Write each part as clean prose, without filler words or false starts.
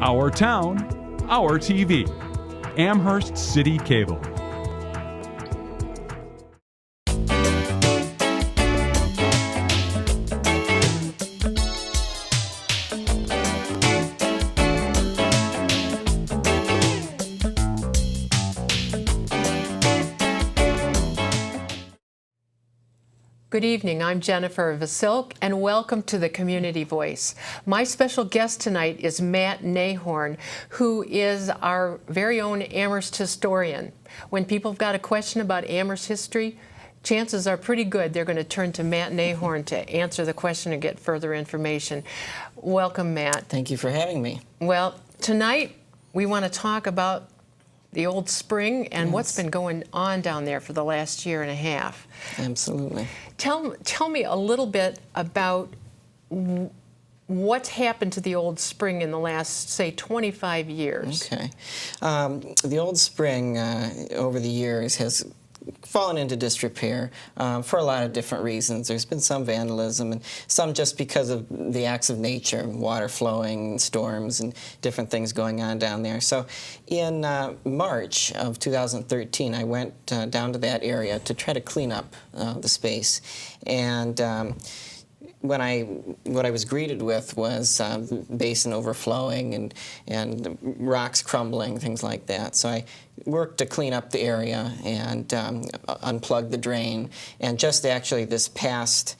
Our town, our TV. Amherst City Cable. Good evening, I'm Jennifer Vasilk, and welcome to the Community Voice. My special guest tonight is Matt Nahorn, who is our very own Amherst historian. When people have got a question about Amherst history, chances are pretty good they're going to turn to Matt Nahorn to answer the question and get further information. Welcome, Matt. Thank you for having me. Well, tonight we want to talk about the old spring and what's been going on down there for the last year and a half. Absolutely. Tell me a little bit about what's happened to the old spring in the last, say, 25 years. Okay. The old spring over the years has fallen into disrepair for a lot of different reasons. There's been some vandalism and some just because of the acts of nature, water flowing, storms, and different things going on down there. So in March of 2013, I went down to that area to try to clean up the space. And what I was greeted with was basin overflowing and rocks crumbling, things like that. So I worked to clean up the area and unplug the drain. And just actually this past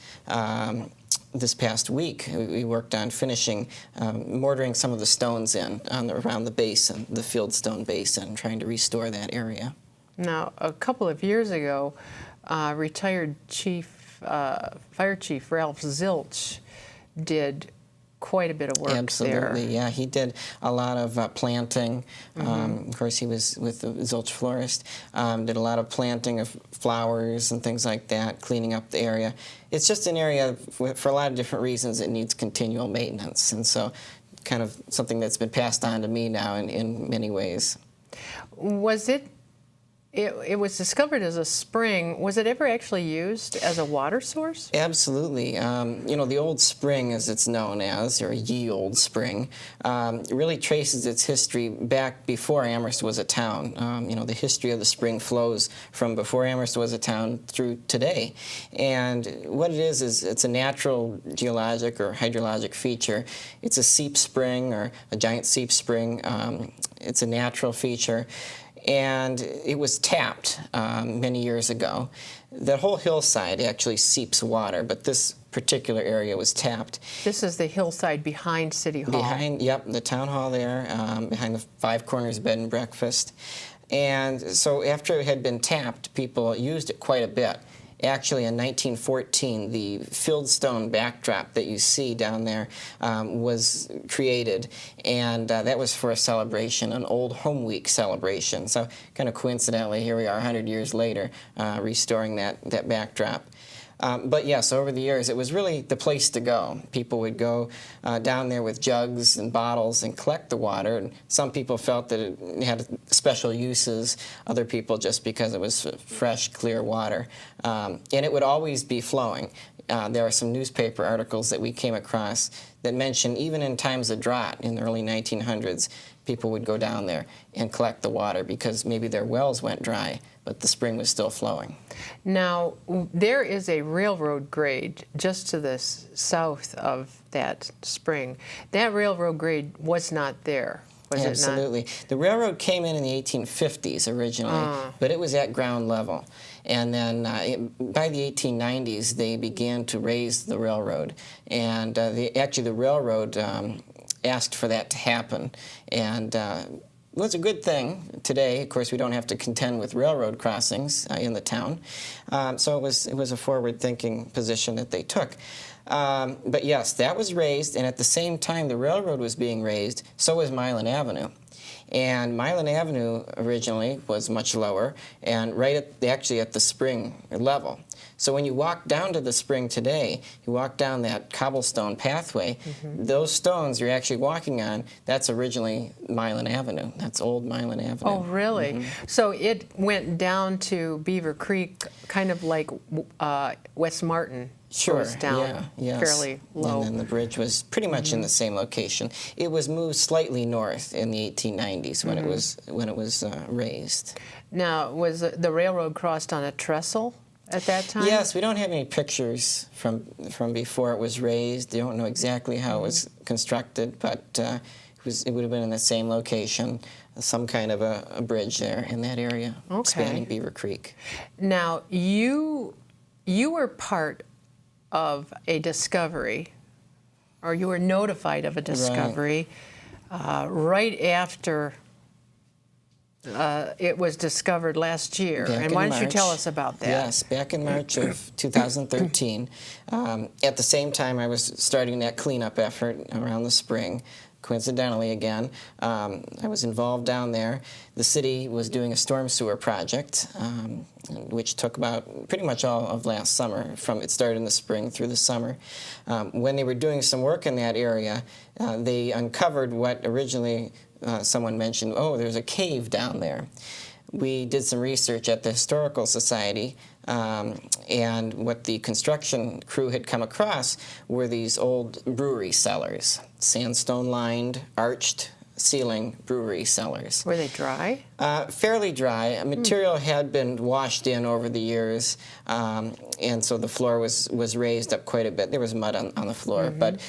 week, we worked on finishing mortaring some of the stones in around the basin, the fieldstone basin, trying to restore that area. Now, a couple of years ago, retired Fire Chief Ralph Zilch did quite a bit of work there. Absolutely, yeah. He did a lot of planting. Of course, he was with the Zilch florist. Did a lot of planting of flowers and things like that, cleaning up the area. It's just an area, for a lot of different reasons, it needs continual maintenance. And so kind of something that's been passed on to me now in many ways. Was it was discovered as a spring. Was it ever actually used as a water source? Absolutely. You know, the Old Spring, as it's known as, or Ye Old Spring, really traces its history back before Amherst was a town. You know, the history of the spring flows from before Amherst was a town through today. And what it is it's a natural geologic or hydrologic feature. It's a seep spring or a giant seep spring. It's a natural feature. And it was tapped many years ago. The whole hillside actually seeps water, but this particular area was tapped. This is the hillside behind City Hall. Yep, the town hall there, behind the Five Corners Bed and Breakfast. And so after it had been tapped, people used it quite a bit. Actually, in 1914, the fieldstone backdrop that you see down there was created, and that was for a celebration, an Old Home Week celebration. So kind of coincidentally, here we are 100 years later, restoring that backdrop. But yes, over the years, it was really the place to go. People would go down there with jugs and bottles and collect the water. And some people felt that it had special uses, other people just because it was fresh, clear water. And it would always be flowing. There are some newspaper articles that we came across that mention even in times of drought in the early 1900s, people would go down there and collect the water because maybe their wells went dry, but the spring was still flowing. Now, there is a railroad grade just to the south of that spring. That railroad grade was not there, was it not? Absolutely. The railroad came in the 1850s originally, but it was at ground level. And then by the 1890s, they began to raise the railroad. And actually, the railroad asked for that to happen. And well, it's a good thing today. Of course, we don't have to contend with railroad crossings in the town. So it was a forward-thinking position that they took. But yes, that was raised, and at the same time the railroad was being raised, so was Milan Avenue. And Milan Avenue originally was much lower, and right actually at the spring level. So when you walk down to the spring today, you walk down that cobblestone pathway, those stones you're actually walking on, that's originally Milan Avenue. That's old Milan Avenue. Oh, really? So it went down to Beaver Creek, kind of like West Martin. Sure, goes down fairly low. And then the bridge was pretty much in the same location. It was moved slightly north in the 1890s when it was raised. Now, was the railroad crossed on a trestle at that time? Yes, we don't have any pictures from before it was raised. They don't know exactly how it was constructed, but it would have been in the same location, some kind of a bridge there in that area, spanning Beaver Creek. Now, you were part of a discovery, or you were notified of a discovery right after it was discovered last year. And why don't you tell us about that? Yes, back in March of 2013. At the same time, I was starting that cleanup effort around the spring. Coincidentally, again, I was involved down there. The city was doing a storm sewer project, which took about pretty much all of last summer. It started in the spring through the summer. When they were doing some work in that area, they uncovered what originally someone mentioned, oh, there's a cave down there. We did some research at the Historical Society, and what the construction crew had come across were these old brewery cellars, sandstone-lined, arched ceiling brewery cellars. Were they dry? Fairly dry. Material had been washed in over the years, and so the floor was raised up quite a bit. There was mud on the floor, but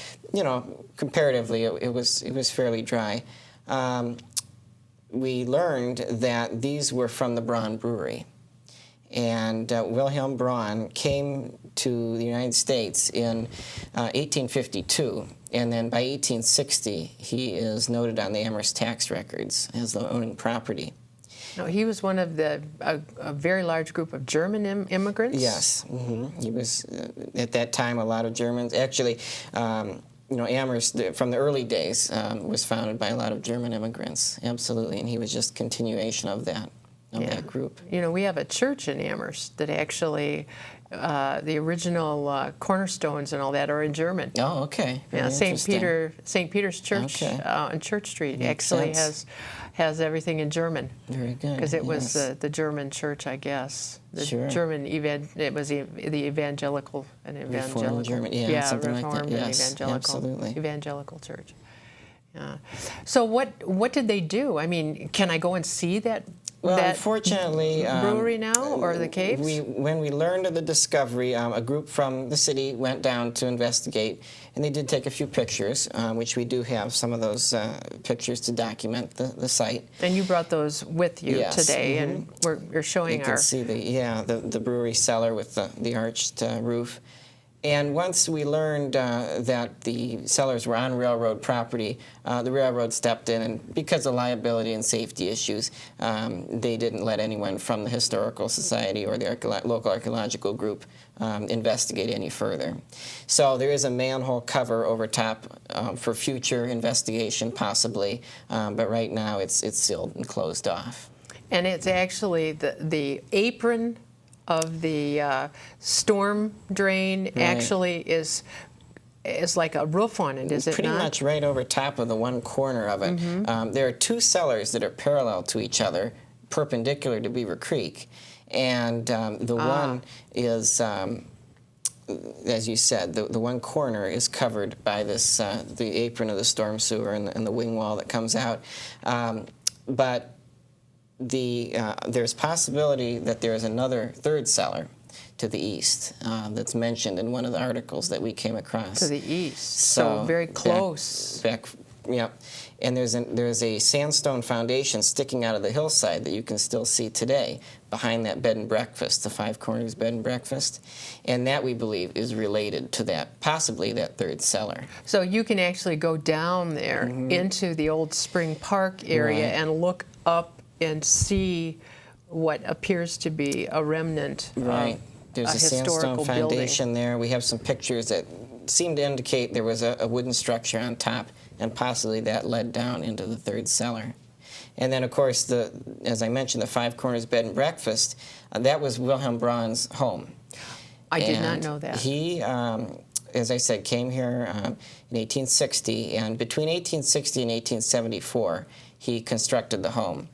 comparatively, it was fairly dry. We learned that these were from the Braun Brewery. And Wilhelm Braun came to the United States in 1852, and then by 1860 he is noted on the Amherst tax records as owning property. No, he was one of a very large group of German immigrants? Yes. He was, at that time, a lot of Germans. Actually, Amherst, from the early days, was founded by a lot of German immigrants, absolutely, and he was just continuation of that group. We have a church in Amherst that actually, the original cornerstones and all that are in German. Oh, okay. Very St. Peter's Church on Church Street actually has everything in German. Very good. Because it was the German church, I guess. The German it was the evangelical and evangelical. Reformed German, something like that. Yes, absolutely. Evangelical church. Yeah. So what did they do? I mean, can I go and see that? Well, unfortunately, brewery now, or the caves? When we learned of the discovery, a group from the city went down to investigate, and they did take a few pictures, which we do have some of those pictures to document the site. And you brought those with you today, and we're showing you can see the brewery cellar with the arched roof. And once we learned that the cellars were on railroad property, the railroad stepped in, and because of liability and safety issues, they didn't let anyone from the Historical Society or the local archaeological group investigate any further. So there is a manhole cover over top for future investigation, possibly, but right now it's sealed and closed off. And it's actually the apron of the storm drain actually is like a roof on it, is it Pretty not? much right over top of the one corner of it. There are two cellars that are parallel to each other, perpendicular to Beaver Creek, and the one is, as you said, the one corner is covered by this the apron of the storm sewer and the wing wall that comes out, but there's possibility that there is another third cellar to the east that's mentioned in one of the articles that we came across. To the east, so very close. And there's a sandstone foundation sticking out of the hillside that you can still see today behind that bed and breakfast, the Five Corners bed and breakfast, and that we believe is related to that, possibly that third cellar. So you can actually go down there into the old Spring Park area and look up and see what appears to be a remnant of There's a sandstone foundation there. We have some pictures that seem to indicate there was a wooden structure on top, and possibly that led down into the third cellar. And then, of course, as I mentioned, the Five Corners bed and breakfast, that was Wilhelm Braun's home. I did not know that. He, as I said, came here in 1860, and between 1860 and 1874, he constructed the home.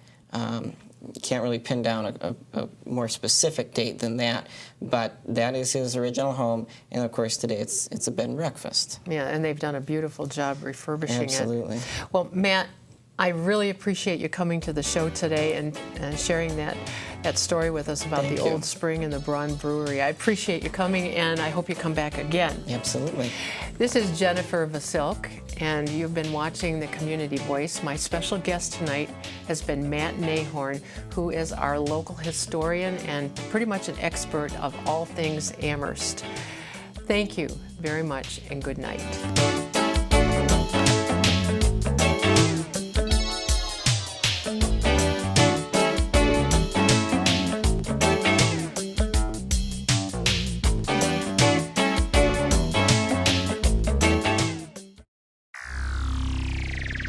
can't really pin down a more specific date than that, but that is his original home, and of course today it's a bed and breakfast. Yeah, and they've done a beautiful job refurbishing Absolutely. it. Well, Matt, I really appreciate you coming to the show today and sharing that story with us about Thank the you. Old Spring and the Braun Brewery. I appreciate you coming, and I hope you come back again. Absolutely. This is Jennifer Vasilk, and you've been watching The Community Voice. My special guest tonight has been Matt Nahorn, who is our local historian and pretty much an expert of all things Amherst. Thank you very much, and good night.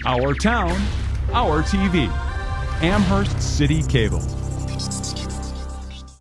Our town, our TV. Amherst City Cable.